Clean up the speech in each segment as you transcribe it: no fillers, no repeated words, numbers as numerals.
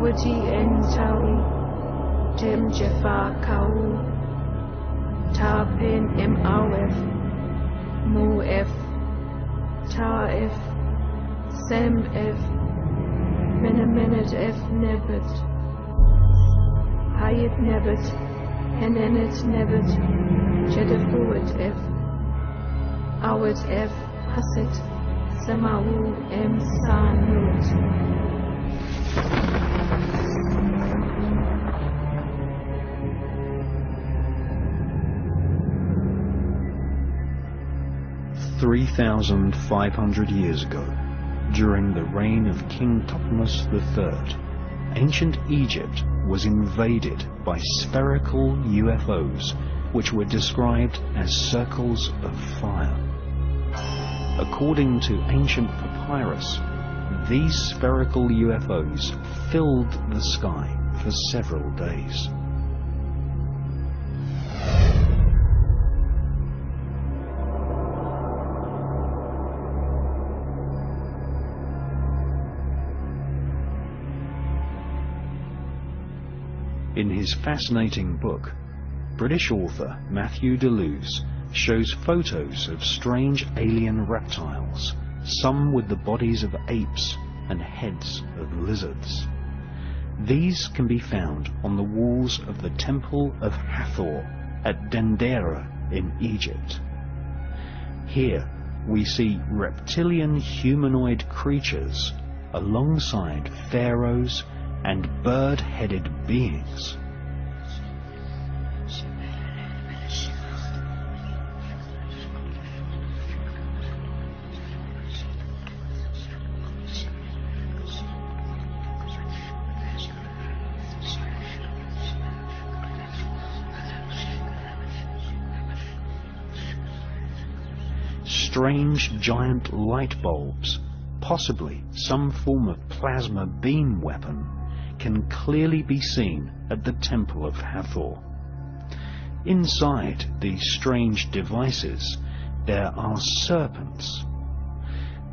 Wati Entau, Tim Jafar Kau, Tarpin Mawf, Mu'f, Ta'if, Sam'f, Menemenet F Nebet, Hayat Nebet, Henenet Nebet, Jedafuat F, Awat F, Hasit, Samawu M Sanut. 3,500 years ago, during the reign of King Thutmose III, ancient Egypt was invaded by spherical UFOs which were described as circles of fire. According to ancient papyrus, these spherical UFOs filled the sky for several days. In his fascinating book, British author Matthew Deleuze shows photos of strange alien reptiles, some with the bodies of apes and heads of lizards. These can be found on the walls of the Temple of Hathor at Dendera in Egypt. Here we see reptilian humanoid creatures alongside pharaohs and bird-headed beings. Strange giant light bulbs, possibly some form of plasma beam weapon, can clearly be seen at the Temple of Hathor. Inside these strange devices there are serpents.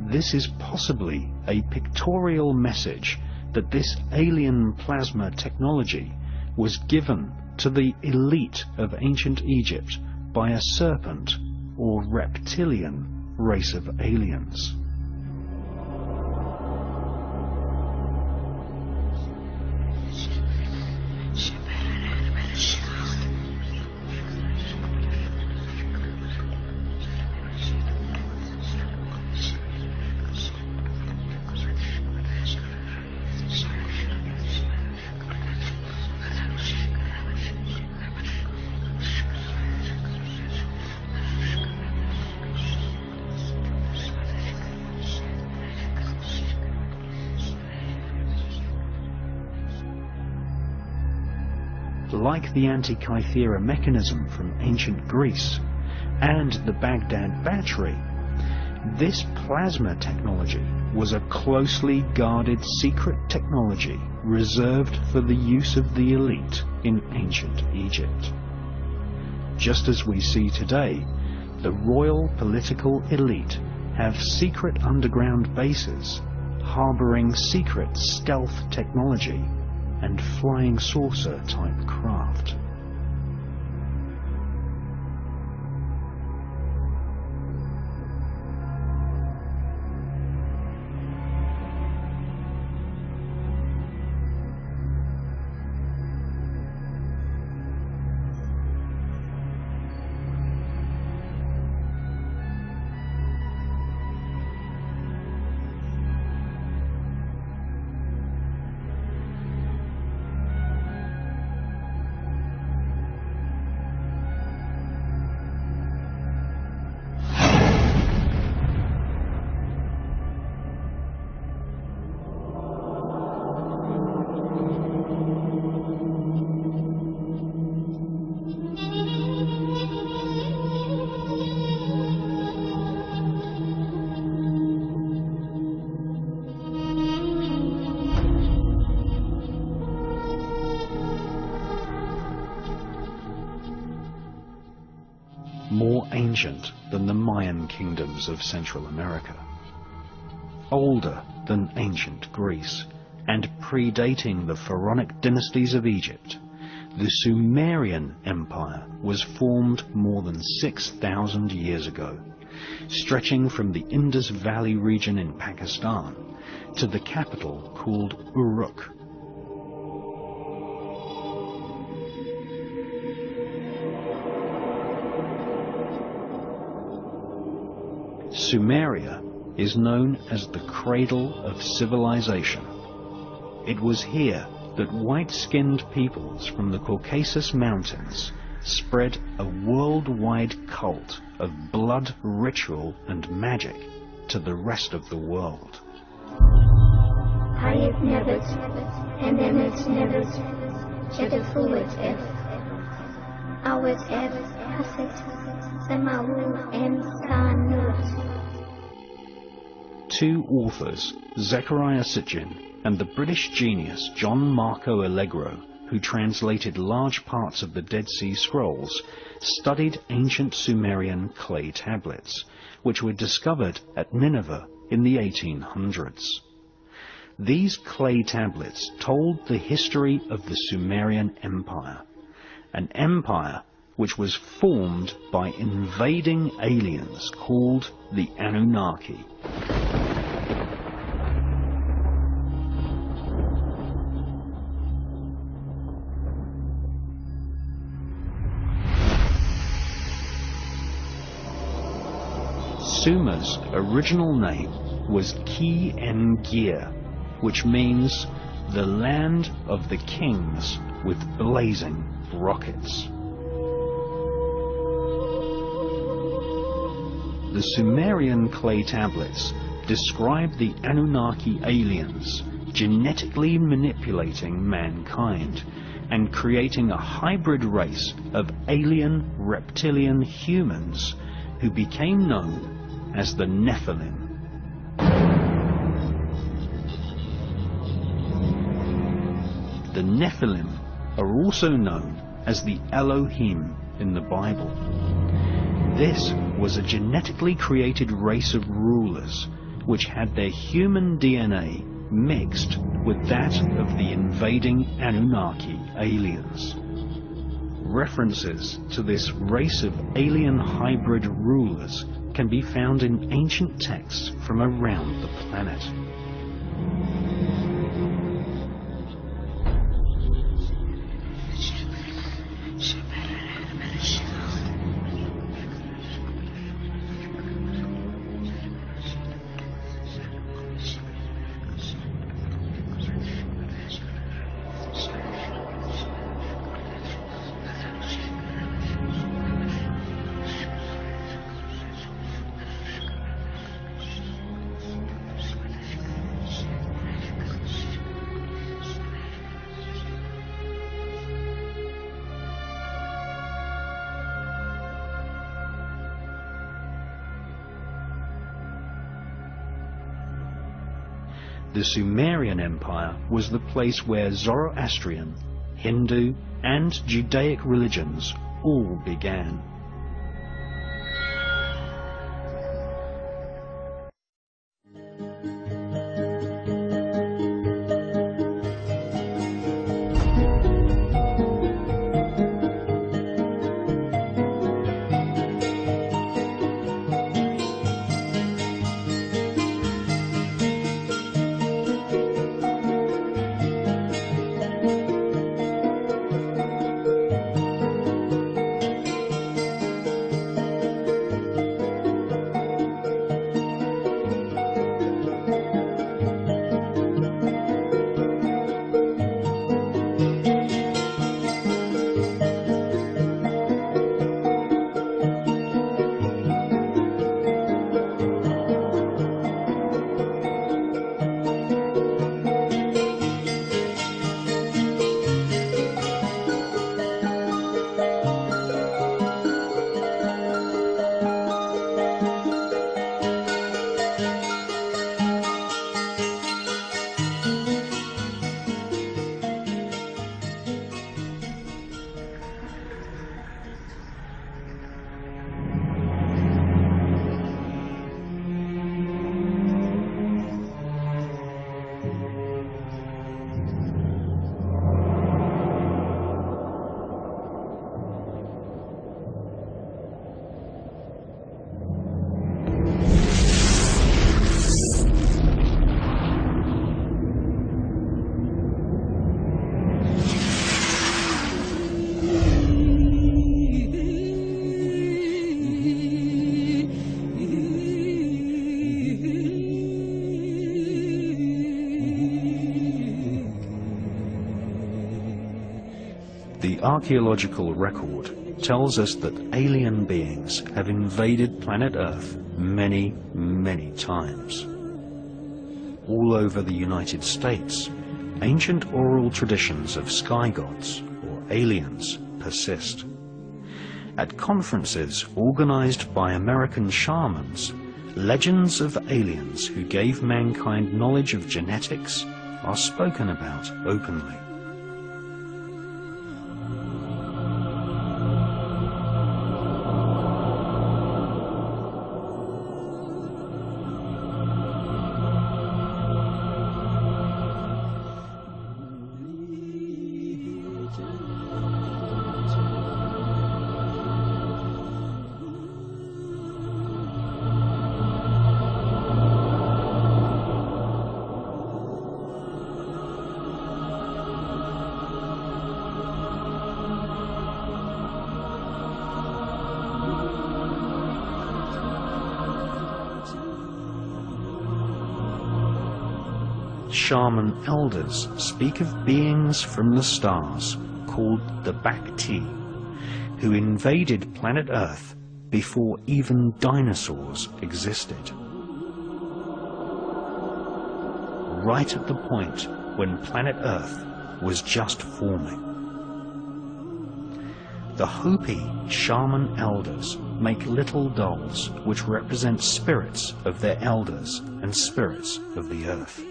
This is possibly a pictorial message that this alien plasma technology was given to the elite of ancient Egypt by a serpent or reptilian race of aliens. Like the Antikythera mechanism from ancient Greece and the Baghdad battery, this plasma technology was a closely guarded secret technology reserved for the use of the elite in ancient Egypt. Just as we see today, the royal political elite have secret underground bases harboring secret stealth technology and flying saucer type craft. More ancient than the Mayan kingdoms of Central America, older than ancient Greece, and predating the pharaonic dynasties of Egypt, the Sumerian Empire was formed more than 6,000 years ago, stretching from the Indus Valley region in Pakistan to the capital called Uruk. Sumeria is known as the cradle of civilization. It was here that white-skinned peoples from the Caucasus Mountains spread a worldwide cult of blood ritual and magic to the rest of the world. Two authors, Zechariah Sitchin and the British genius John Marco Allegro, who translated large parts of the Dead Sea Scrolls, studied ancient Sumerian clay tablets, which were discovered at Nineveh in the 1800s. These clay tablets told the history of the Sumerian Empire, an empire which was formed by invading aliens called the Annunaki. Sumer's original name was Ki-en-Gir, which means the land of the kings with blazing rockets. The Sumerian clay tablets describe the Anunnaki aliens genetically manipulating mankind and creating a hybrid race of alien reptilian humans who became known as the Nephilim. The Nephilim are also known as the Elohim in the Bible. This was a genetically created race of rulers which had their human DNA mixed with that of the invading Anunnaki aliens. References to this race of alien hybrid rulers can be found in ancient texts from around the planet. The Sumerian Empire was the place where Zoroastrian, Hindu, and Judaic religions all began. archaeological record tells us that alien beings have invaded planet Earth many, many times. All over the United States, ancient oral traditions of sky gods, or aliens, persist. At conferences organized by American shamans, legends of aliens who gave mankind knowledge of genetics are spoken about openly. Shaman elders speak of beings from the stars called the Bacti, who invaded planet Earth before even dinosaurs existed. Right at the point when planet Earth was just forming. The Hopi shaman elders make little dolls which represent spirits of their elders and spirits of the earth.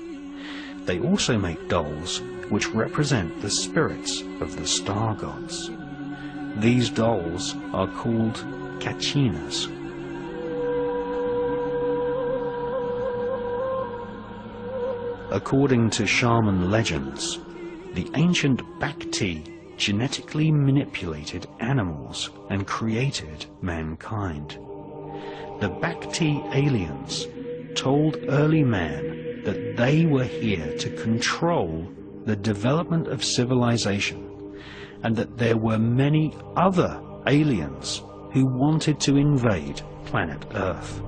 They also make dolls which represent the spirits of the star gods. These dolls are called kachinas. According to shaman legends, the ancient Bacti genetically manipulated animals and created mankind. The Bacti aliens told early man that they were here to control the development of civilization, and that there were many other aliens who wanted to invade planet Earth.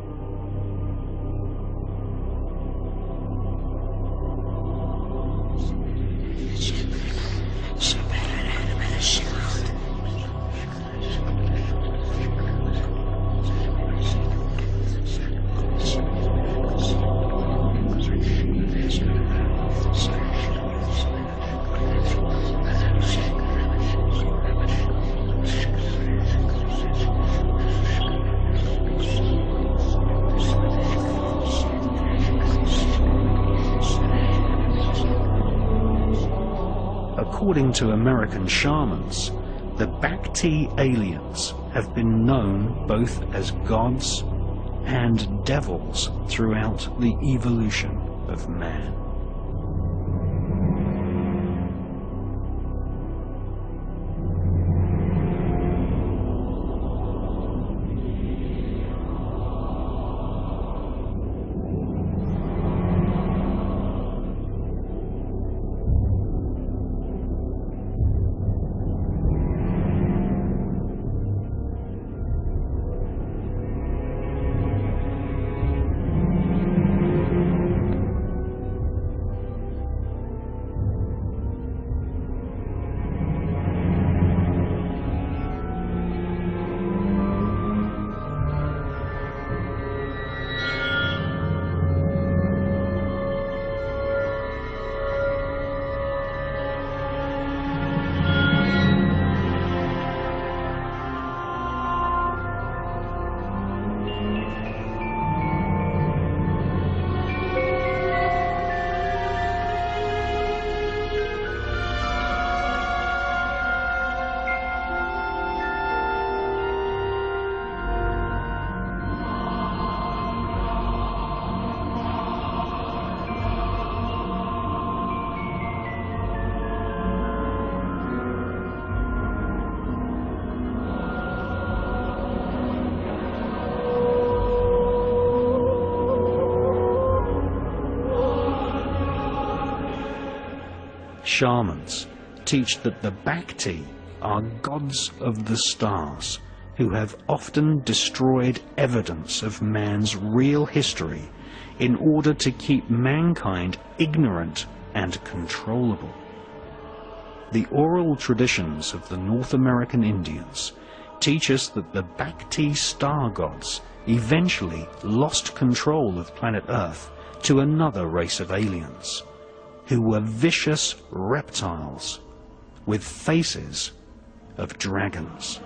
According to American shamans, the Bacti aliens have been known both as gods and devils throughout the evolution of man. Shamans teach that the Bacti are gods of the stars who have often destroyed evidence of man's real history in order to keep mankind ignorant and controllable. the oral traditions of the North American Indians teach us that the Bhakti star gods eventually lost control of planet Earth to another race of aliens, who were vicious reptiles with faces of dragons.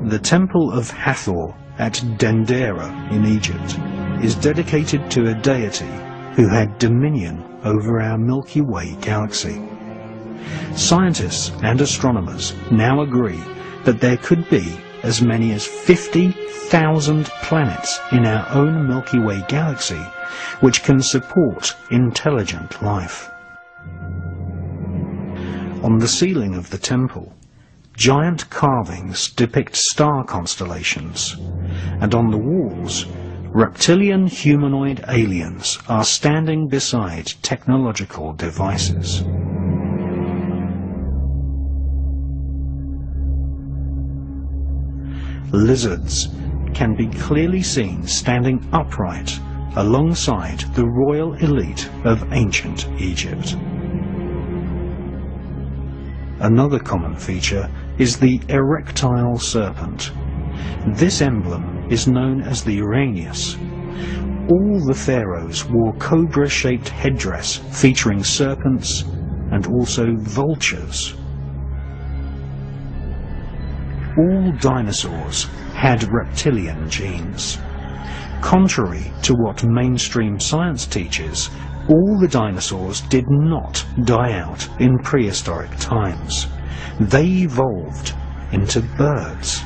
The Temple of Hathor at Dendera in Egypt is dedicated to a deity who had dominion over our Milky Way galaxy. Scientists and astronomers now agree that there could be as many as 50,000 planets in our own Milky Way galaxy which can support intelligent life. On the ceiling of the temple, giant carvings depict star constellations, and on the walls, reptilian humanoid aliens are standing beside technological devices. Lizards can be clearly seen standing upright alongside the royal elite of ancient Egypt. Another common feature is the erectile serpent. This emblem is known as the Uranus. All the pharaohs wore cobra-shaped headdress featuring serpents and also vultures. All dinosaurs had reptilian genes. Contrary to what mainstream science teaches, all the dinosaurs did not die out in prehistoric times. They evolved into birds.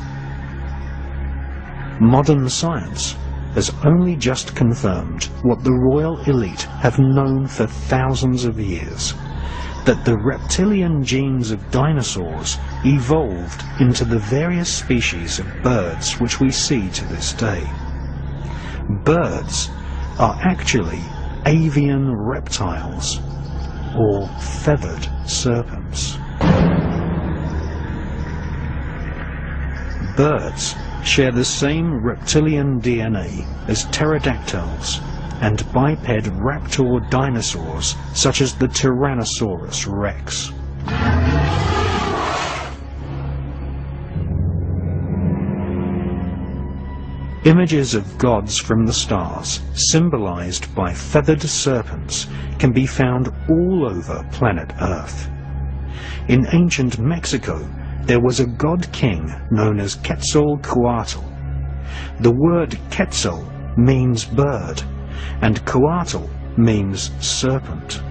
Modern science has only just confirmed what the royal elite have known for thousands of years, that the reptilian genes of dinosaurs evolved into the various species of birds which we see to this day. Birds are actually avian reptiles, or feathered serpents. Birds share the same reptilian DNA as pterodactyls and biped raptor dinosaurs such as the Tyrannosaurus rex. Images of gods from the stars, symbolized by feathered serpents, can be found all over planet Earth. In ancient Mexico, there was a god-king known as Quetzalcoatl. The word Quetzal means bird, and Coatl means serpent.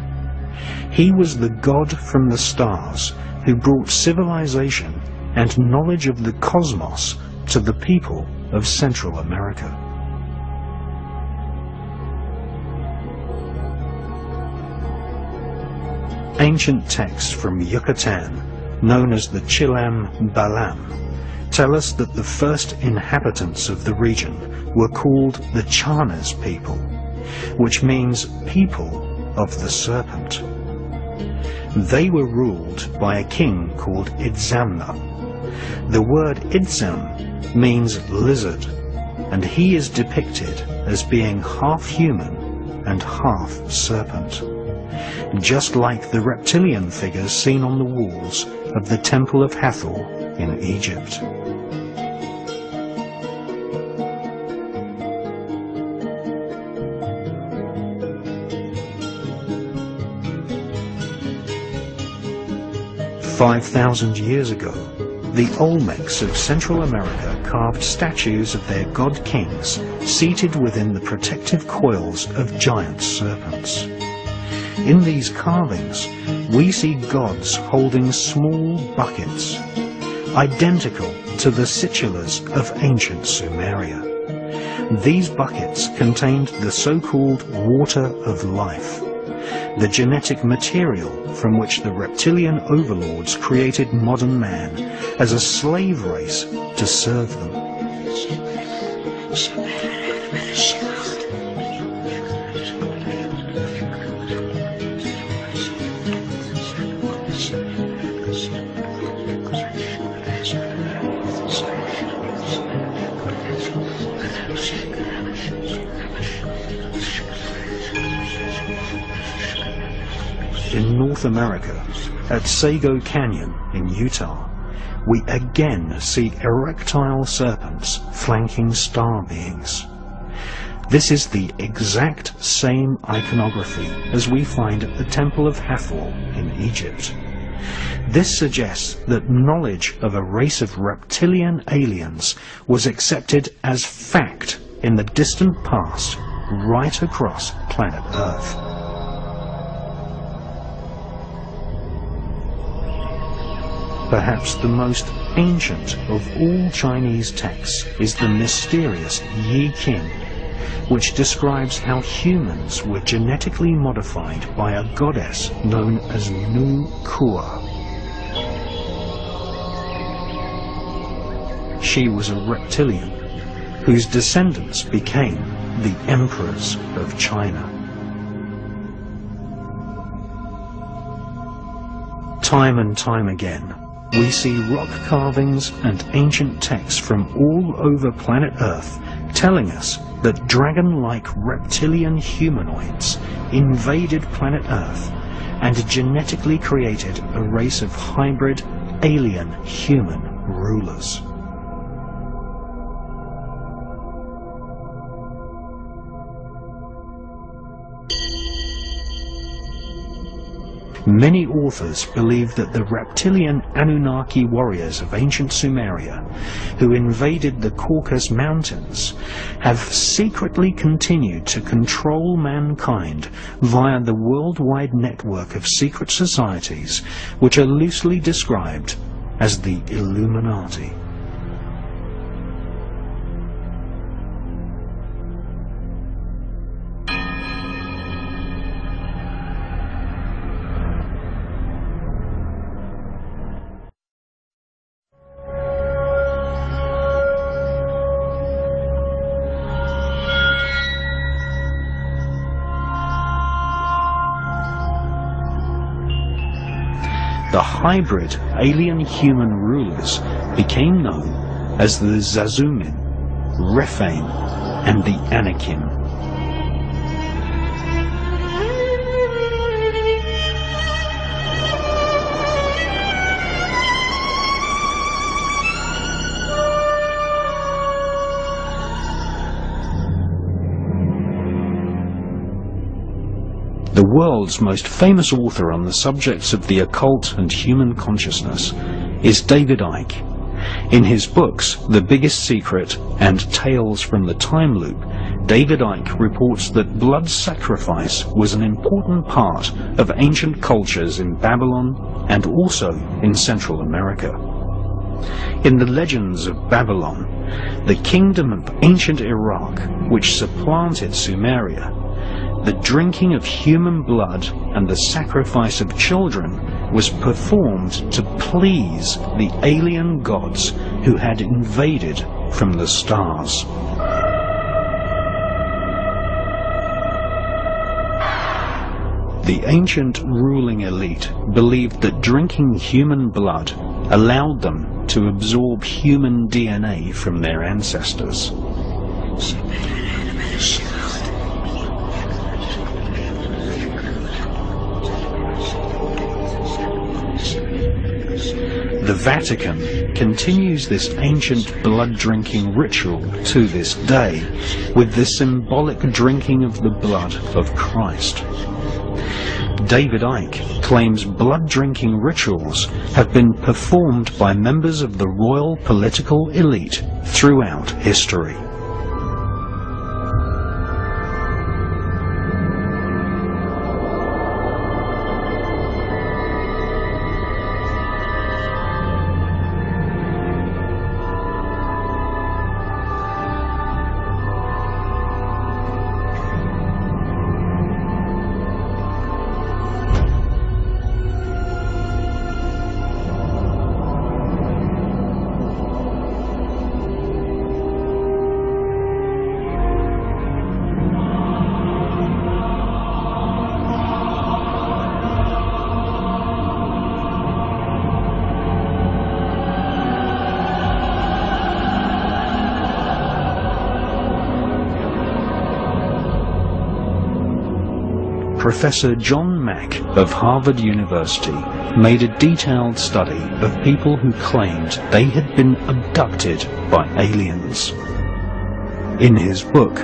He was the god from the stars who brought civilization and knowledge of the cosmos to the people of Central America. Ancient texts from Yucatan, known as the Chilam Balam, tell us that the first inhabitants of the region were called the Chanes people, which means people of the serpent. They were ruled by a king called Itzamna. The word Itzam means lizard, and he is depicted as being half human and half serpent, just like the reptilian figures seen on the walls of the Temple of Hathor in Egypt. "5,000 years ago, the Olmecs of Central America carved statues of their god kings seated within the protective coils of giant serpents. In these carvings, we see gods holding small buckets, identical to the situlas of ancient Sumeria. These buckets contained the so-called water of life, the genetic material from which the reptilian overlords created modern man as a slave race to serve them. In North America, at Sago Canyon in Utah, we again see erectile serpents flanking star beings. This is the exact same iconography as we find at the Temple of Hathor in Egypt. This suggests that knowledge of a race of reptilian aliens was accepted as fact in the distant past right across planet Earth. Perhaps the most ancient of all Chinese texts is the mysterious Yi Qing, which describes how humans were genetically modified by a goddess known as Nu Kua. She was a reptilian, whose descendants became the emperors of China. Time and time again, we see rock carvings and ancient texts from all over planet Earth telling us that dragon-like reptilian humanoids invaded planet Earth and genetically created a race of hybrid alien human rulers. Many authors believe that the reptilian Annunaki warriors of ancient Sumeria, who invaded the Caucasus Mountains, have secretly continued to control mankind via the worldwide network of secret societies which are loosely described as the Illuminati. The hybrid alien-human rulers became known as the Zazumin, Rephaim, and the Anakim. The world's most famous author on the subjects of the occult and human consciousness is David Icke. In his books, The Biggest Secret and Tales from the Time Loop, David Icke reports that blood sacrifice was an important part of ancient cultures in Babylon and also in Central America. In the legends of Babylon, the kingdom of ancient Iraq, which supplanted Sumeria, the drinking of human blood and the sacrifice of children was performed to please the alien gods who had invaded from the stars. The ancient ruling elite believed that drinking human blood allowed them to absorb human DNA from their ancestors. The Vatican continues this ancient blood-drinking ritual to this day with the symbolic drinking of the blood of Christ. David Icke claims blood-drinking rituals have been performed by members of the royal political elite throughout history. Professor John Mack of Harvard University made a detailed study of people who claimed they had been abducted by aliens. In his book,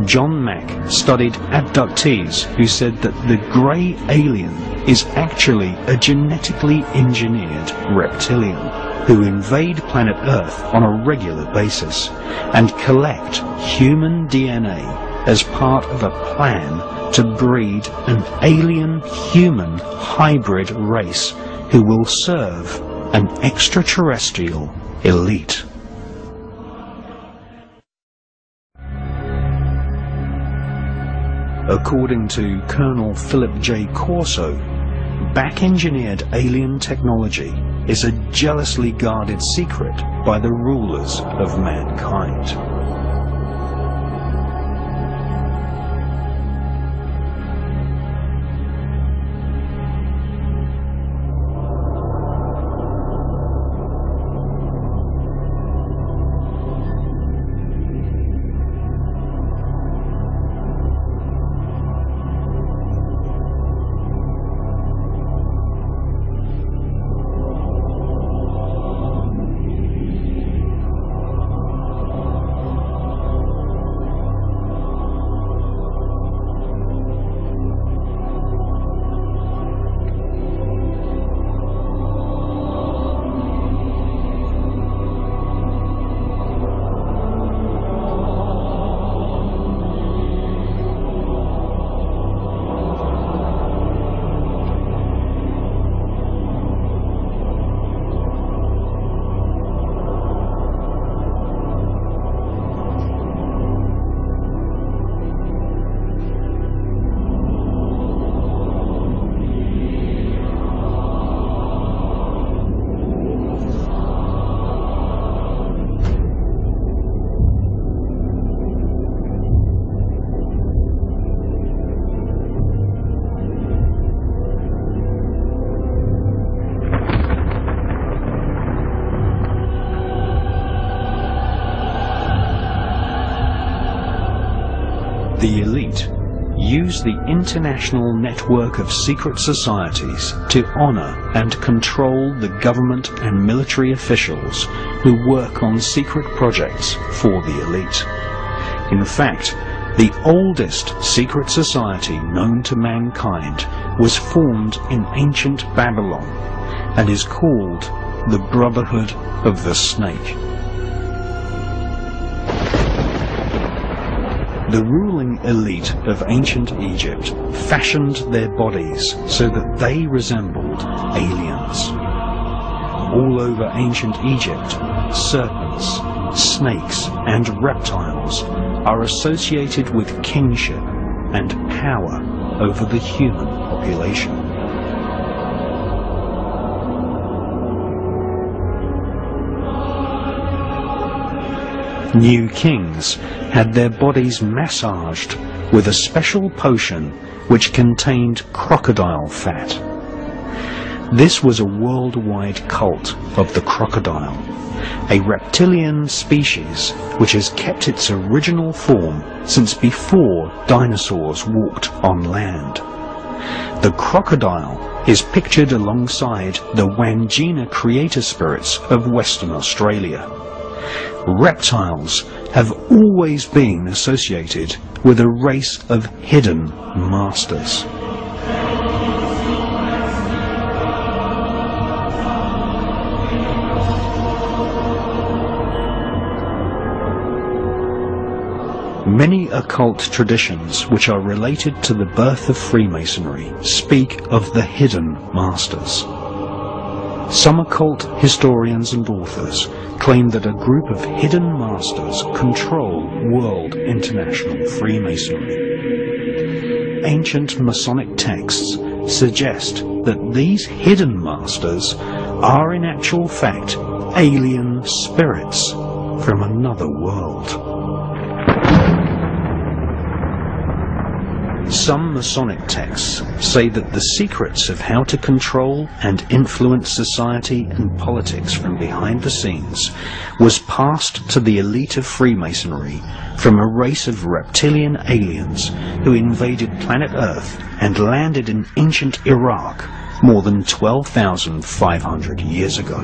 John Mack studied abductees who said that the grey alien is actually a genetically engineered reptilian who invade planet Earth on a regular basis and collect human DNA as part of a plan to breed an alien-human hybrid race who will serve an extraterrestrial elite. According to Colonel Philip J. Corso, back-engineered alien technology is a jealously guarded secret by the rulers of mankind. The elite use the international network of secret societies to honor and control the government and military officials who work on secret projects for the elite. In fact, the oldest secret society known to mankind was formed in ancient Babylon and is called the Brotherhood of the Snake. The ruling elite of ancient Egypt fashioned their bodies so that they resembled aliens. All over ancient Egypt, serpents, snakes, and reptiles are associated with kingship and power over the human population. New kings had their bodies massaged with a special potion which contained crocodile fat. This was a worldwide cult of the crocodile, a reptilian species which has kept its original form since before dinosaurs walked on land. The crocodile is pictured alongside the Wangina creator spirits of Western Australia. Reptiles have always been associated with a race of hidden masters. Many occult traditions which are related to the birth of Freemasonry speak of the hidden masters. Some occult historians and authors claim that a group of hidden masters control world international Freemasonry. Ancient Masonic texts suggest that these hidden masters are in actual fact alien spirits from another world. Some Masonic texts say that the secrets of how to control and influence society and politics from behind the scenes was passed to the elite of Freemasonry from a race of reptilian aliens who invaded planet Earth and landed in ancient Iraq more than 12,500 years ago.